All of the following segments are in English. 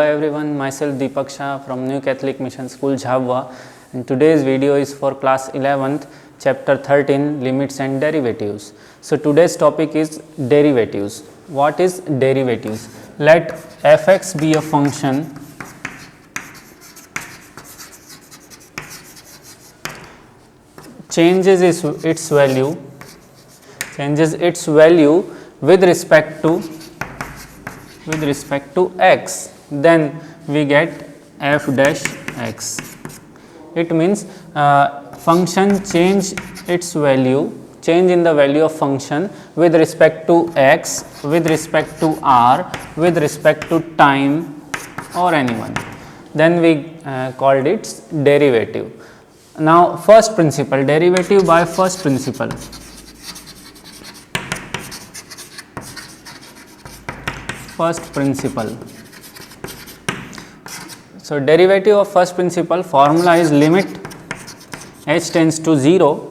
Hello everyone, myself Deepak Shah from New Catholic Mission School Jhabwa, and today's video is for class 11th chapter 13 limits and derivatives. So today's topic is derivatives. What is derivatives? Let fx be a function changes its value with respect to x, then we get f dash x. It means function change in the value of function with respect to x, with respect to r, with respect to time or anyone, then we called its derivative. Now first principle, derivative by first principle. So derivative of first principle formula is limit h tends to 0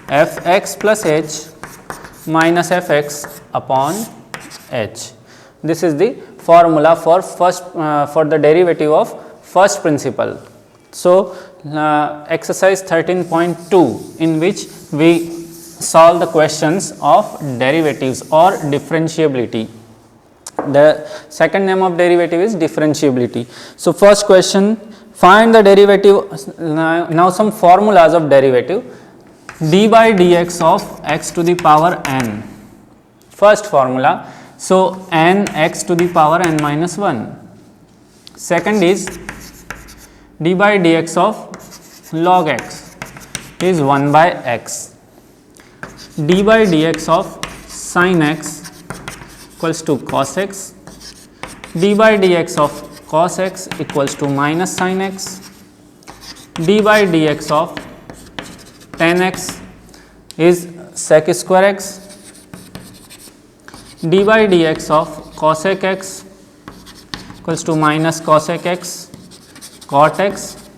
fx plus h minus fx upon h. This is the formula for the derivative of first principle. So exercise 13.2, in which we solve the questions of derivatives or differentiability. The second name of derivative is differentiability. So first question, find the derivative. Now some formulas of derivative. D by dx of x to the power n. First formula, so n x to the power n minus 1. Second is d by dx of log x is 1 by x. D by dx of sin x equals to cos x, d by dx of cos x equals to minus sin x, d by dx of tan x is sec square x, d by dx of cosec x equals to minus cosec x cot x,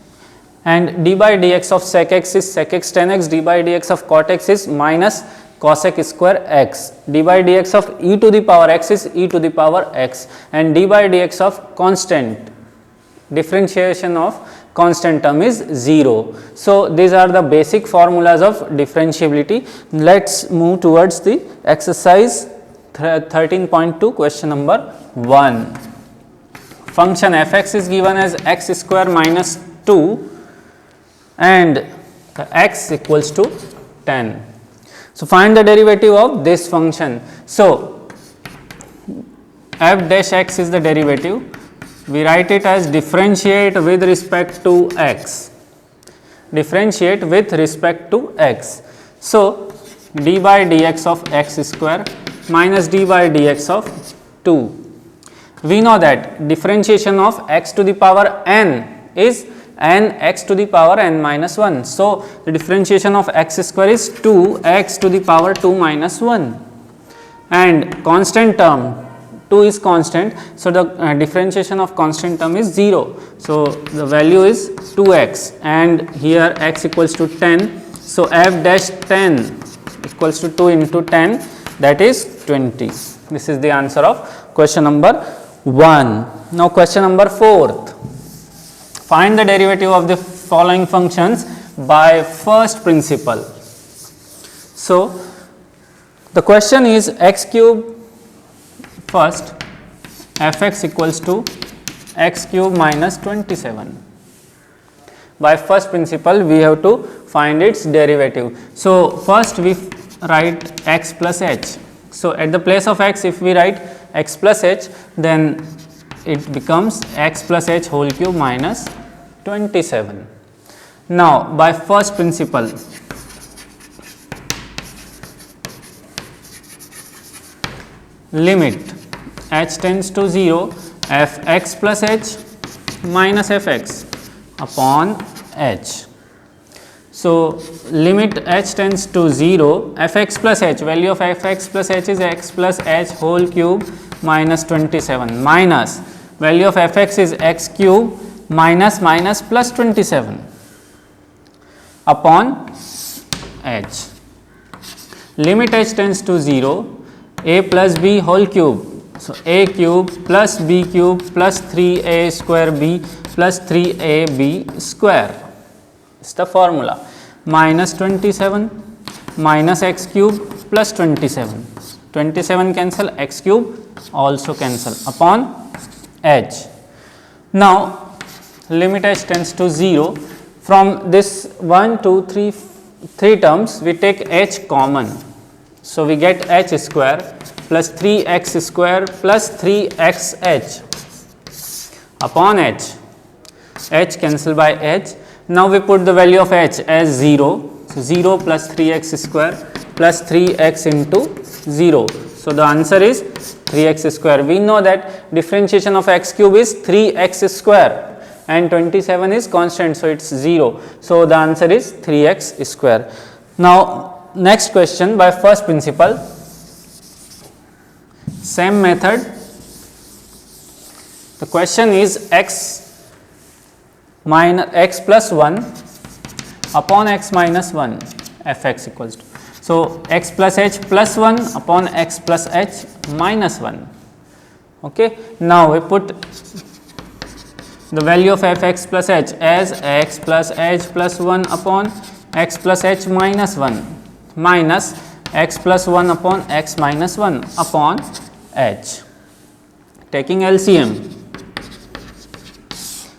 and d by dx of sec x is sec x tan x, d by dx of cot x is minus cosec square x, d by dx of e to the power x is e to the power x, and d by dx of constant, differentiation of constant term is 0. So these are the basic formulas of differentiability. Let's move towards the exercise 13.2, question number 1. Function fx is given as x square minus 2 and x equals to 10. So find the derivative of this function. So f dash x is the derivative. We write it as differentiate with respect to x. Differentiate with respect to x. So d by dx of x square minus d by dx of 2. We know that differentiation of x to the power n is n x to the power n minus 1. So the differentiation of x square is 2 x to the power 2 minus 1, and constant term 2 is constant. So the differentiation of constant term is 0. So the value is 2x, and here x equals to 10. So f dash 10 equals to 2 into 10, that is 20. This is the answer of question number 1. Now question number 4. Find the derivative of the following functions by first principle. So the question is x cube first, fx equals to x cube minus 27. By first principle we have to find its derivative. So first we write x plus h. So at the place of x, if we write x plus h, then it becomes x plus h whole cube minus 27. Now by first principle, limit h tends to 0 fx plus h minus fx upon h. So limit h tends to 0 fx plus h, value of fx plus h is x plus h whole cube minus 27, minus value of fx is x cube minus minus plus 27 upon h. Limit h tends to 0 a plus b whole cube So a cube plus b cube plus 3a square b plus 3ab square is the formula. Minus 27 minus x cube plus 27. 27 cancel, x cube also cancel upon h. Now limit h tends to 0. From this 1, 2, 3 terms we take h common. So we get h square plus 3x square plus 3xh upon h. H cancel by h. Now we put the value of h as 0. So 0 plus 3x square plus 3x into 0. So the answer is 3x square. We know that differentiation of x cube is 3x square and 27 is constant, so it is 0. So the answer is 3x square. Now next question by first principle. Same method. The question is x minus x plus 1 upon x minus 1 fx equals to. So x plus h plus 1 upon x plus h minus 1. Okay. Now we put the value of fx plus h as x plus h plus 1 upon x plus h minus 1 minus x plus 1 upon x minus 1 upon h. Taking LCM.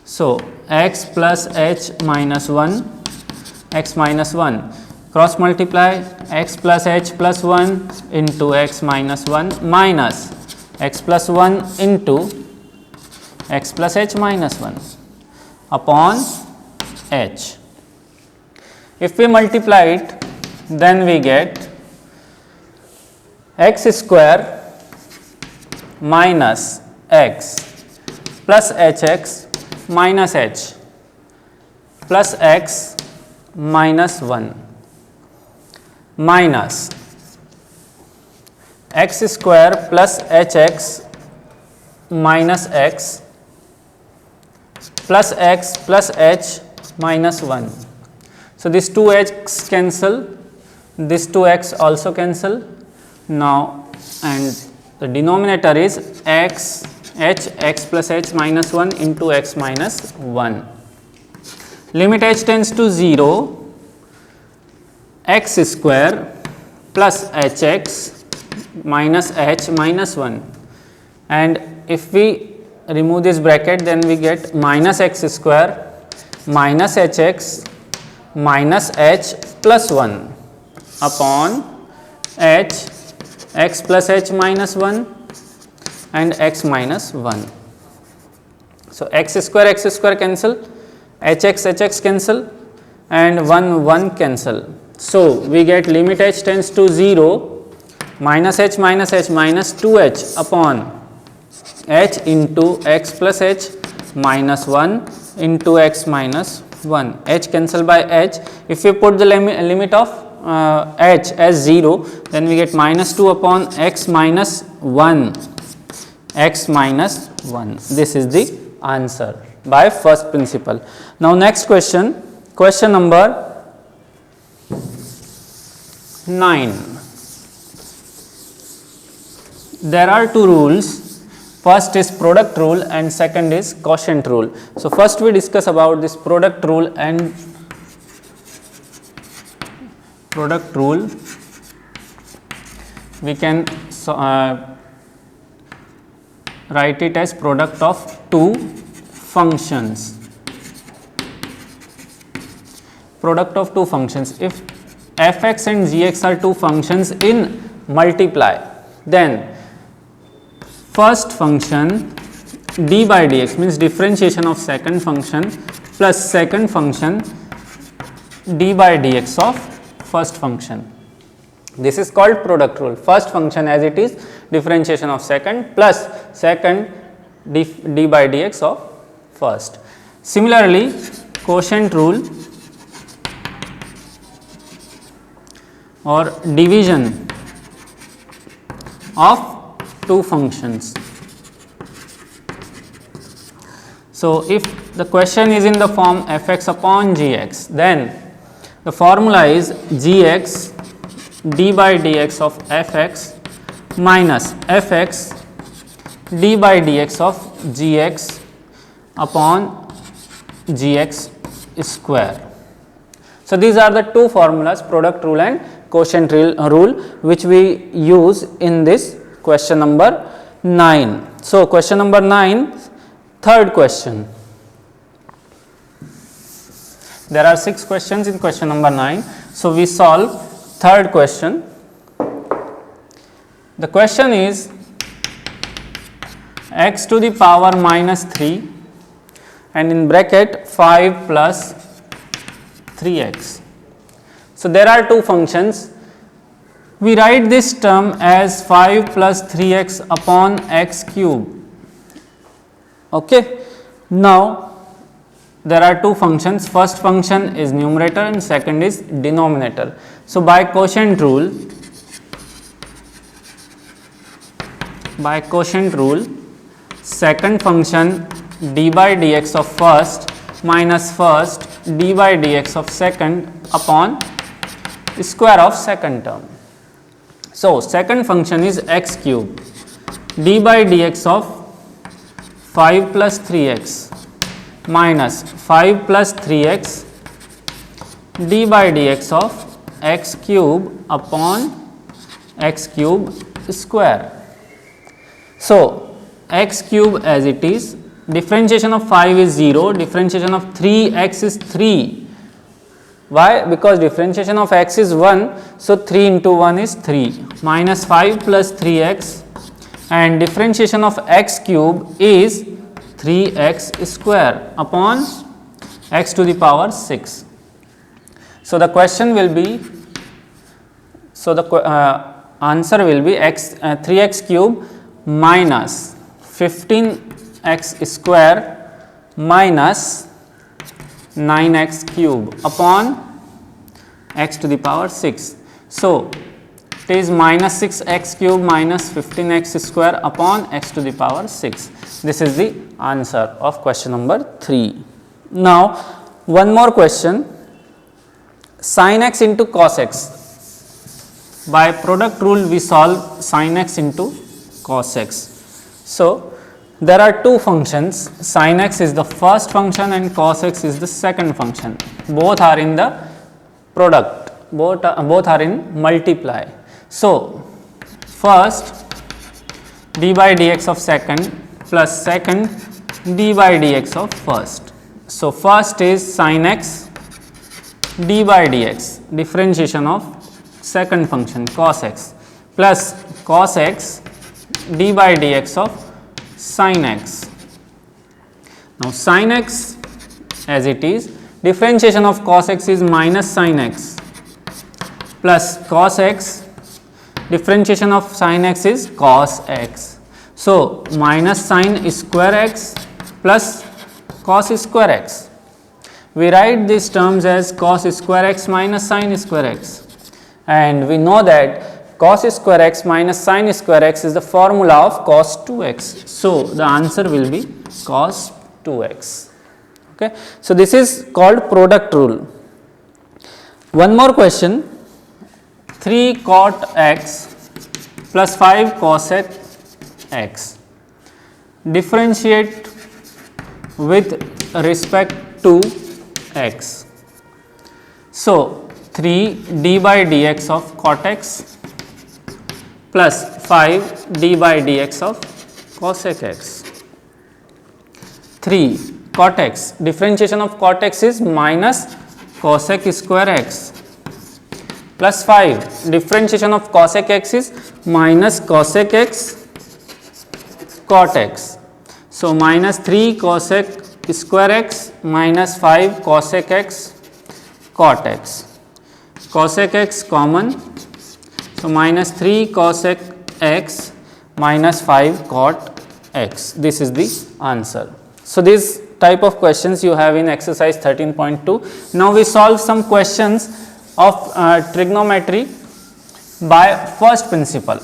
So x plus h minus 1 x minus 1 cross multiply x plus h plus 1 into x minus 1 minus x plus 1 into x plus h minus 1 upon h. If we multiply it, then we get x square minus x plus hx minus h plus x minus 1 minus x square plus hx minus x plus x plus h minus 1. So this 2x cancel, this 2x also cancel. Now and the denominator is x plus h minus 1 into x minus 1. Limit h tends to 0, x square plus hx minus h minus 1, and if we remove this bracket, then we get minus x square minus hx minus h plus 1 upon h x plus h minus 1 and x minus 1. So x square cancel, hx cancel, and 1 cancel. So we get limit h tends to 0, minus h minus 2h upon h into x plus h minus 1 into x minus 1. H cancel by h. If we put the limit of h as 0, then we get minus 2 upon x minus 1, x minus 1. This is the answer by first principle. Now next question, question number 9. There are two rules. First is product rule and second is quotient rule. So first we discuss about this product rule and product rule. We can write it as product of two functions. Product of two functions. If fx and gx are two functions in multiply, then first function d by dx means differentiation of second function plus second function d by dx of first function. This is called product rule. First function as it is, differentiation of second plus second d by dx of first. Similarly, quotient rule or division of two functions. So if the question is in the form fx upon gx, then the formula is gx d by dx of fx minus fx d by dx of gx upon gx square. So, these are the two formulas, product rule and quotient rule, which we use in this question number 9. So, question number 9, third question. There are 6 questions in question number 9. So, we solve third question. The question is x to the power minus 3 and in bracket 5 plus 3x. So, there are two functions. We write this term as 5 plus 3x upon x cube. Okay. Now, there are two functions. First function is numerator and second is denominator. So, by quotient rule, second function d by dx of first minus first d by dx of second upon square of second term. So, second function is x cube, d by dx of 5 plus 3x minus 5 plus 3x d by dx of x cube upon x cube square. So, x cube as it is, differentiation of 5 is 0, differentiation of 3x is 3. Why? Because differentiation of x is 1, so 3 into 1 is 3, minus 5 plus 3x, and differentiation of x cube is 3x square upon x to the power 6. So, the question will be, so the answer will be 3x cube minus 15x square minus 9x cube upon x to the power 6. So, it is minus 6x cube minus 15x square upon x to the power 6. This is the answer of question number 3. Now, one more question, sin x into cos x. By product rule we solve sin x into cos x. So, there are two functions, sin x is the first function and cos x is the second function. Both are in the product, both are in multiply. So, first d by dx of second plus second d by dx of first. So, first is sin x d by dx, differentiation of second function cos x, plus cos x d by dx of sin x. Now, sin x as it is, differentiation of cos x is minus sin x, plus cos x, differentiation of sin x is cos x. So, minus sin square x plus cos square x. We write these terms as cos square x minus sin square x, and we know that cos square x minus sin square x is the formula of cos 2x. So, the answer will be cos 2x. Okay. So, this is called product rule. One more question, 3 cot x plus 5 cosec x. Differentiate with respect to x. So, 3 d by dx of cot x plus 5 d by dx of cosec x. 3 cot x, differentiation of cot x is minus cosec square x, plus 5 differentiation of cosec x is minus cosec x cot x. So, minus 3 cosec square x minus 5 cosec x cot x. Cosec x common. So, minus 3 cosec x minus 5 cot x. This is the answer. So, this type of questions you have in exercise 13.2. Now, we solve some questions of trigonometry by first principle.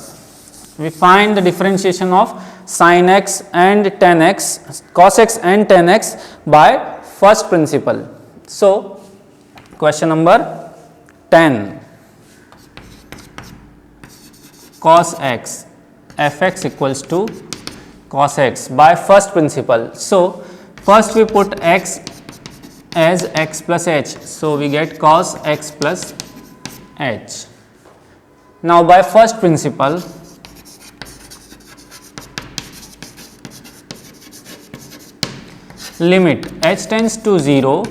We find the differentiation of sin x and tan x, cos x and tan x by first principle. So, question number 10, cos x f x equals to cos x by first principle. So first we put x as x plus h, so we get cos x plus h. Now by first principle, limit h tends to 0,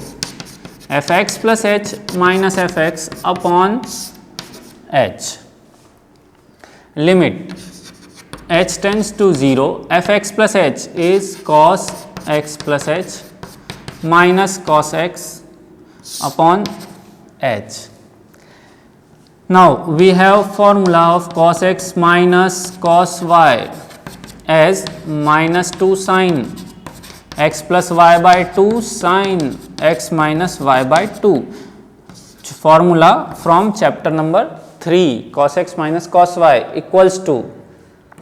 fx plus h minus fx upon h. Limit h tends to 0, fx plus h is cos x plus h minus cos x upon h. Now we have formula of cos x minus cos y as minus 2 sin x plus y by 2 sin x minus y by 2. Formula from chapter number 3, cos x minus cos y equals to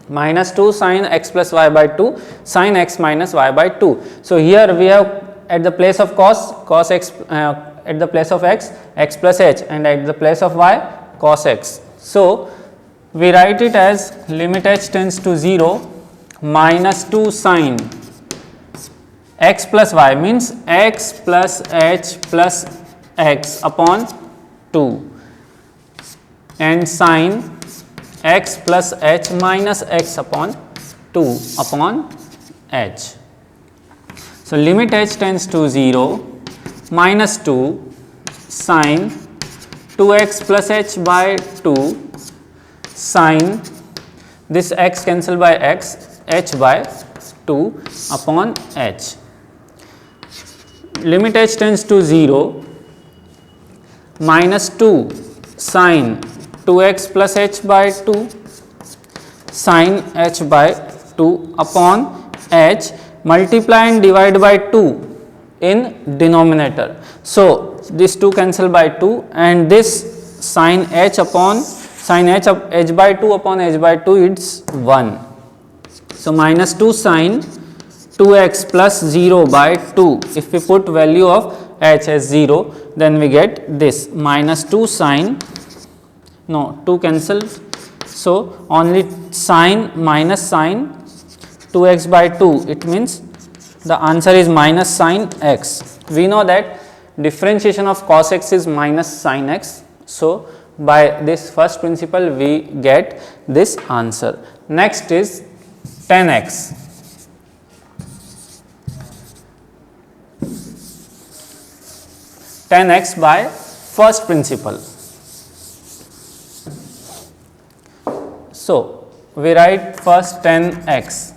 minus 2 sin x plus y by 2 sin x minus y by 2. So here we have at the place of cos x, at the place of x plus h, and at the place of y cos x. So we write it as limit h tends to 0 minus 2 sin x plus y, means x plus h plus x upon 2, and sin x plus h minus x upon 2 upon h. So limit h tends to 0 minus 2 sin 2x plus h by 2 sin this x cancel by x, h by 2 upon h. Limit h tends to 0 minus 2 sin 2x plus h by 2 sin h by 2 upon h, multiply and divide by 2 in denominator. So this 2 cancel by 2, and this sin h upon sin h by 2 upon h by 2, it's 1. So minus 2 sin 2x plus 0 by 2. If we put value of h as 0, then we get this minus 2 sin, no 2 cancels, so only sin minus sin 2x by 2, it means the answer is minus sin x. We know that differentiation of cos x is minus sin x. So by this first principle we get this answer. Next is tan x. Tan x by first principle. So we write first tan x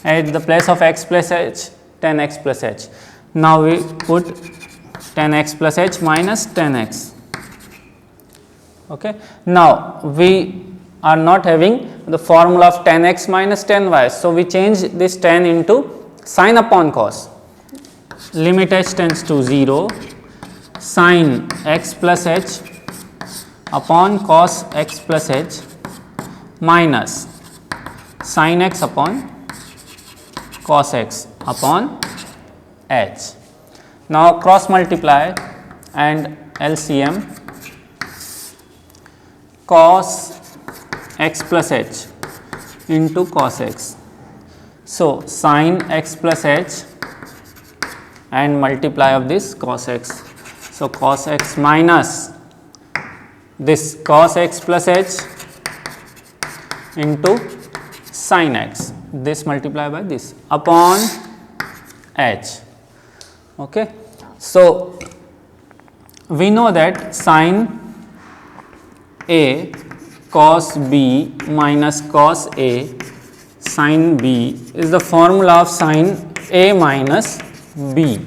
at the place of x plus h, tan x plus h. Now we put tan x plus h minus tan x. Okay. Now we are not having the formula of tan x minus tan y, so we change this tan into sin upon cos. Limit h tends to 0 sin x plus h upon cos x plus h minus sin x upon cos x upon h. Now cross multiply and LCM, cos x plus h into cos x. So sin x plus h and multiply of this cos x. So cos x minus this cos x plus h into sin x, this multiply by this upon h. Okay. So we know that sin a cos b minus cos a sin b is the formula of sin a minus b.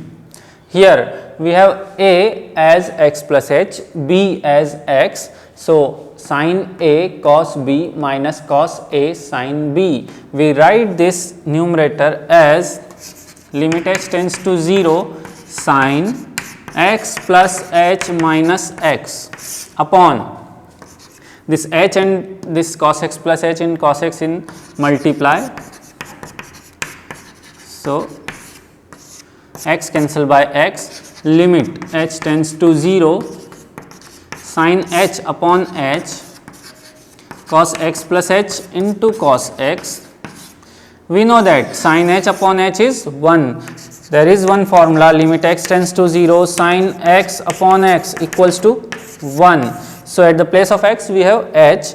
Here we have a as x plus h, b as x. So sin a cos b minus cos a sin b. We write this numerator as limit h tends to 0 sin x plus h minus x upon this h and this cos x plus h in cos x in multiply. So x cancel by x, limit h tends to 0 sin h upon h cos x plus h into cos x We know that sin h upon h is 1. There is one formula, limit x tends to 0, sin x upon x equals to 1. So, at the place of x we have h.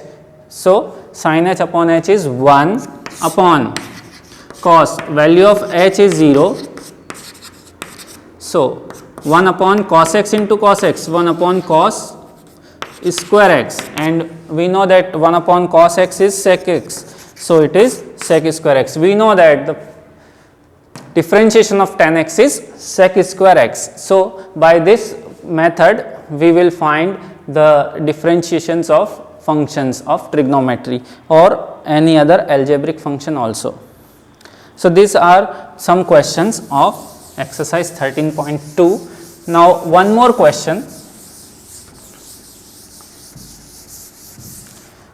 So, sin h upon h is 1 upon cos, value of h is 0. So, 1 upon cos x into cos x, 1 upon cos square x, and we know that 1 upon cos x is sec x. So, it is sec square x. We know that the differentiation of tan x is sec square x. So, by this method we will find the differentiations of functions of trigonometry or any other algebraic function also. So, these are some questions of exercise 13.2. Now, one more question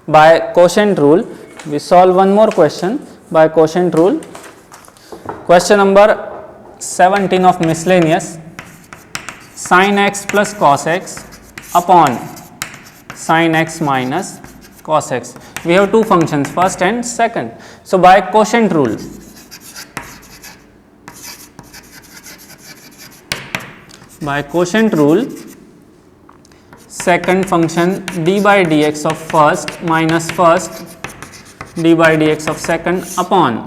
by quotient rule. We solve one more question by quotient rule. Question number 17 of miscellaneous, sin x plus cos x upon sin x minus cos x. We have two functions, first and second. So, by quotient rule, second function d by dx of first minus first d by dx of second upon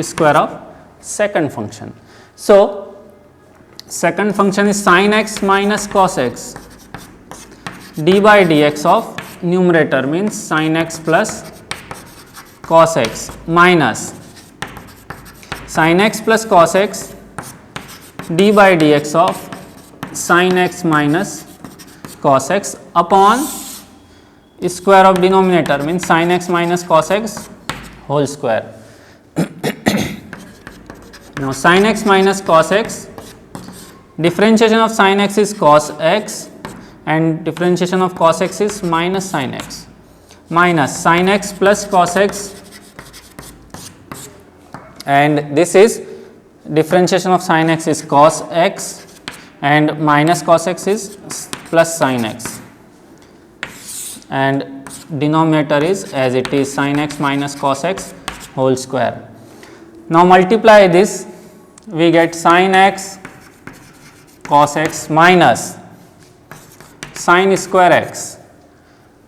square of second function. So, second function is sin x minus cos x, d by dx of numerator means sin x plus cos x minus sin x plus cos x d by dx of sin x minus cos x upon square of denominator means sin x minus cos x whole square. Now, sin x minus cos x, differentiation of sin x is cos x and differentiation of cos x is minus sin x, minus sin x plus cos x, and this is differentiation of sin x is cos x and minus cos x is plus sin x, and denominator is as it is sin x minus cos x whole square. Now, multiply this, we get sin x cos x minus sin square x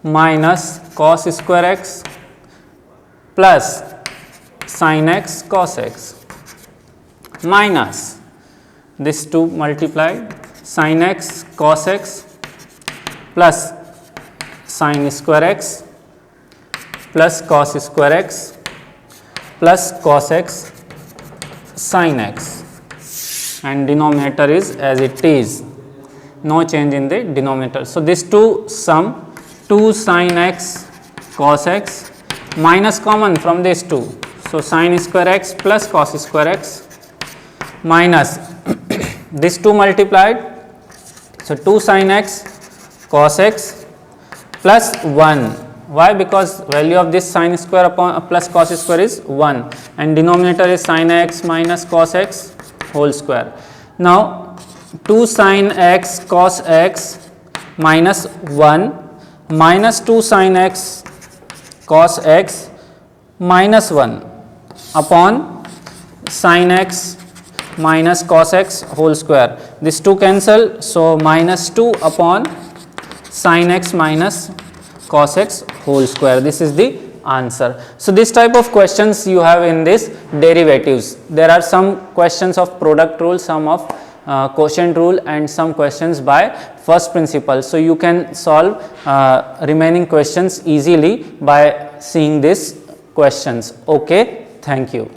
minus cos square x plus sin x cos x minus this 2 multiplied sin x cos x plus sin square x plus cos square x plus cos x sin x, and denominator is as it is, no change in the denominator. So, this 2 sum 2 sin x cos x minus common from this 2. So, sin square x plus cos square x minus this 2 multiplied. So, 2 sin x cos x plus 1. Why? Because value of this sin square upon plus cos square is 1 and denominator is sin x minus cos x whole square. Now, 2 sin x cos x minus 1 minus 2 sin x cos x minus 1 upon sin x minus cos x whole square. This 2 cancel. So, minus 2 upon sin x minus cos x whole square. This is the answer. So, this type of questions you have in this derivatives. There are some questions of product rule, some of quotient rule and some questions by first principle. So, you can solve remaining questions easily by seeing these questions. Okay, thank you.